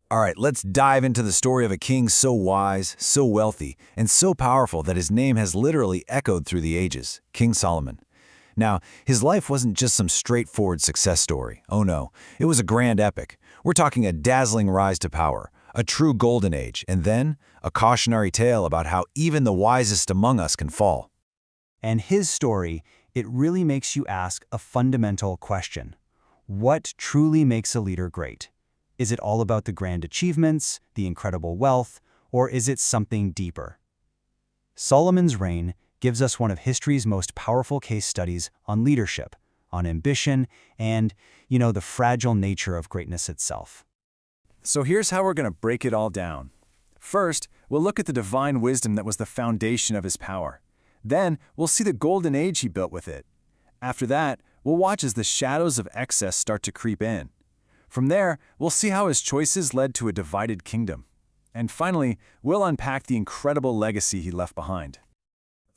All right, let's dive into the story of a king so wise, so wealthy, and so powerful that his name has literally echoed through the ages, King Solomon. Now, his life wasn't just some straightforward success story. Oh no, it was a grand epic. We're talking a dazzling rise to power, a true golden age, and then a cautionary tale about how even the wisest among us can fall. And his story, it really makes you ask a fundamental question. What truly makes a leader great? Is it all about the grand achievements, the incredible wealth, or is it something deeper? Solomon's reign gives us one of history's most powerful case studies on leadership, on ambition, and, the fragile nature of greatness itself. So here's how we're going to break it all down. First, we'll look at the divine wisdom that was the foundation of his power. Then, we'll see the golden age he built with it. After that, we'll watch as the shadows of excess start to creep in. From there, we'll see how his choices led to a divided kingdom. And finally, we'll unpack the incredible legacy he left behind.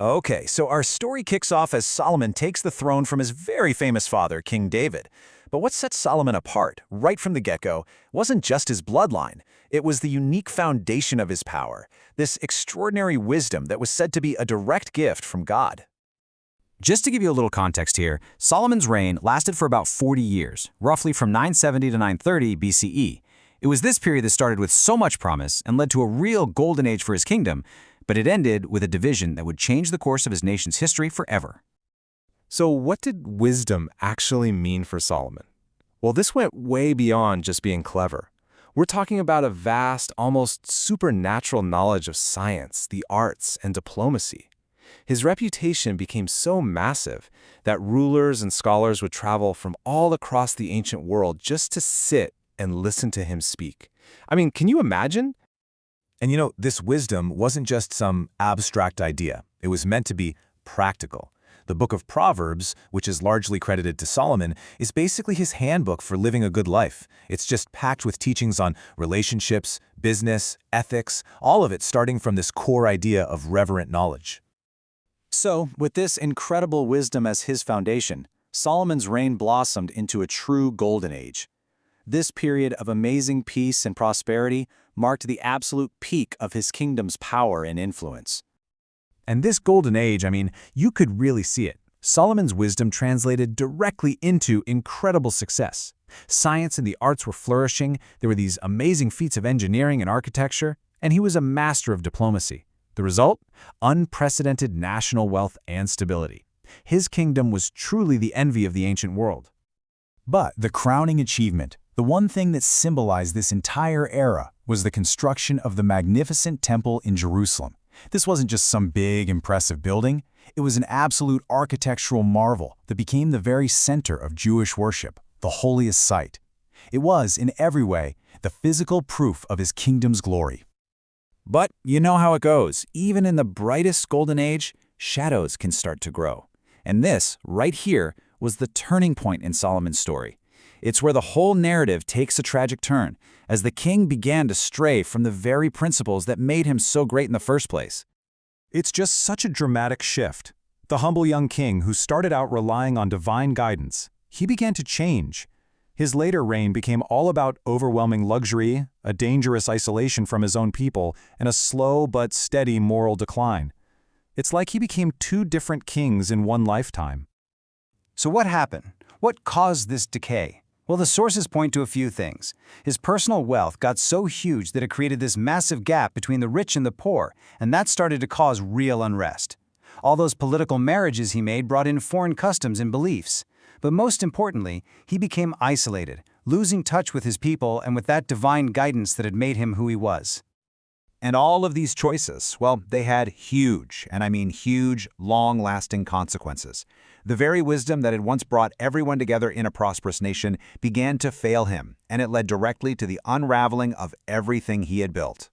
Okay, so our story kicks off as Solomon takes the throne from his very famous father, King David. But what sets Solomon apart, right from the get-go, wasn't just his bloodline. It was the unique foundation of his power, this extraordinary wisdom that was said to be a direct gift from God. Just to give you a little context here, Solomon's reign lasted for about 40 years, roughly from 970 to 930 BCE. It was this period that started with so much promise and led to a real golden age for his kingdom, but it ended with a division that would change the course of his nation's history forever. So what did wisdom actually mean for Solomon? Well, this went way beyond just being clever. We're talking about a vast, almost supernatural knowledge of science, the arts, and diplomacy. His reputation became so massive that rulers and scholars would travel from all across the ancient world just to sit and listen to him speak. I mean, can you imagine? And this wisdom wasn't just some abstract idea. It was meant to be practical. The Book of Proverbs, which is largely credited to Solomon, is basically his handbook for living a good life. It's just packed with teachings on relationships, business, ethics, all of it starting from this core idea of reverent knowledge. So, with this incredible wisdom as his foundation, Solomon's reign blossomed into a true golden age. This period of amazing peace and prosperity marked the absolute peak of his kingdom's power and influence. And this golden age, you could really see it. Solomon's wisdom translated directly into incredible success. Science and the arts were flourishing, there were these amazing feats of engineering and architecture, and he was a master of diplomacy. The result? Unprecedented national wealth and stability. His kingdom was truly the envy of the ancient world. But the crowning achievement, the one thing that symbolized this entire era, was the construction of the magnificent temple in Jerusalem. This wasn't just some big, impressive building. It was an absolute architectural marvel that became the very center of Jewish worship, the holiest site. It was, in every way, the physical proof of his kingdom's glory. But you know how it goes. Even in the brightest golden age, shadows can start to grow. And this, right here, was the turning point in Solomon's story. It's where the whole narrative takes a tragic turn, as the king began to stray from the very principles that made him so great in the first place. It's just such a dramatic shift. The humble young king who started out relying on divine guidance, he began to change. His later reign became all about overwhelming luxury, a dangerous isolation from his own people, and a slow but steady moral decline. It's like he became two different kings in one lifetime. So what happened? What caused this decay? Well, the sources point to a few things. His personal wealth got so huge that it created this massive gap between the rich and the poor, and that started to cause real unrest. All those political marriages he made brought in foreign customs and beliefs. But most importantly, he became isolated, losing touch with his people and with that divine guidance that had made him who he was. And all of these choices, well, they had huge, and I mean huge, long-lasting consequences. The very wisdom that had once brought everyone together in a prosperous nation began to fail him, and it led directly to the unraveling of everything he had built.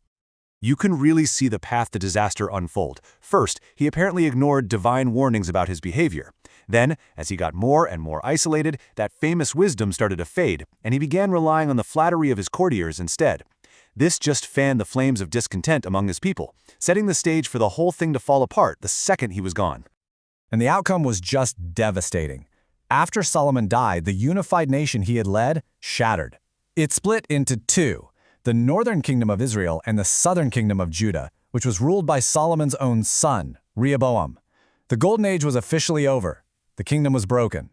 You can really see the path to disaster unfold. First, he apparently ignored divine warnings about his behavior. Then, as he got more and more isolated, that famous wisdom started to fade, and he began relying on the flattery of his courtiers instead. This just fanned the flames of discontent among his people, setting the stage for the whole thing to fall apart the second he was gone. And the outcome was just devastating. After Solomon died, the unified nation he had led shattered. It split into two. the northern kingdom of Israel and the southern kingdom of Judah, which was ruled by Solomon's own son, Rehoboam. The Golden Age was officially over. The kingdom was broken.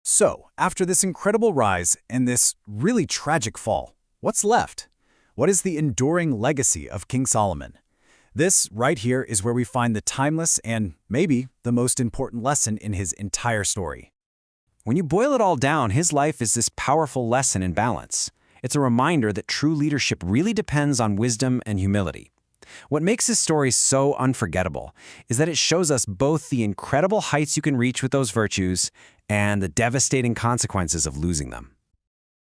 So, after this incredible rise and this really tragic fall, what's left? What is the enduring legacy of King Solomon? This right here is where we find the timeless and maybe the most important lesson in his entire story. When you boil it all down, his life is this powerful lesson in balance. It's a reminder that true leadership really depends on wisdom and humility. What makes his story so unforgettable is that it shows us both the incredible heights you can reach with those virtues and the devastating consequences of losing them.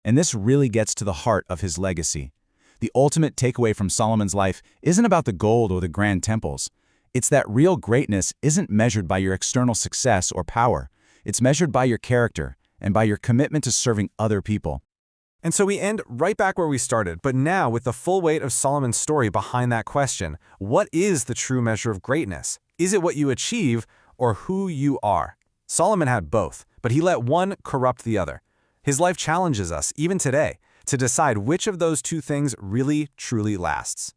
And this really gets to the heart of his legacy. The ultimate takeaway from Solomon's life isn't about the gold or the grand temples. It's that real greatness isn't measured by your external success or power. It's measured by your character and by your commitment to serving other people. And so we end right back where we started, but now with the full weight of Solomon's story behind that question. What is the true measure of greatness? Is it what you achieve or who you are? Solomon had both, but he let one corrupt the other. His life challenges us, even today, to decide which of those two things really, truly lasts.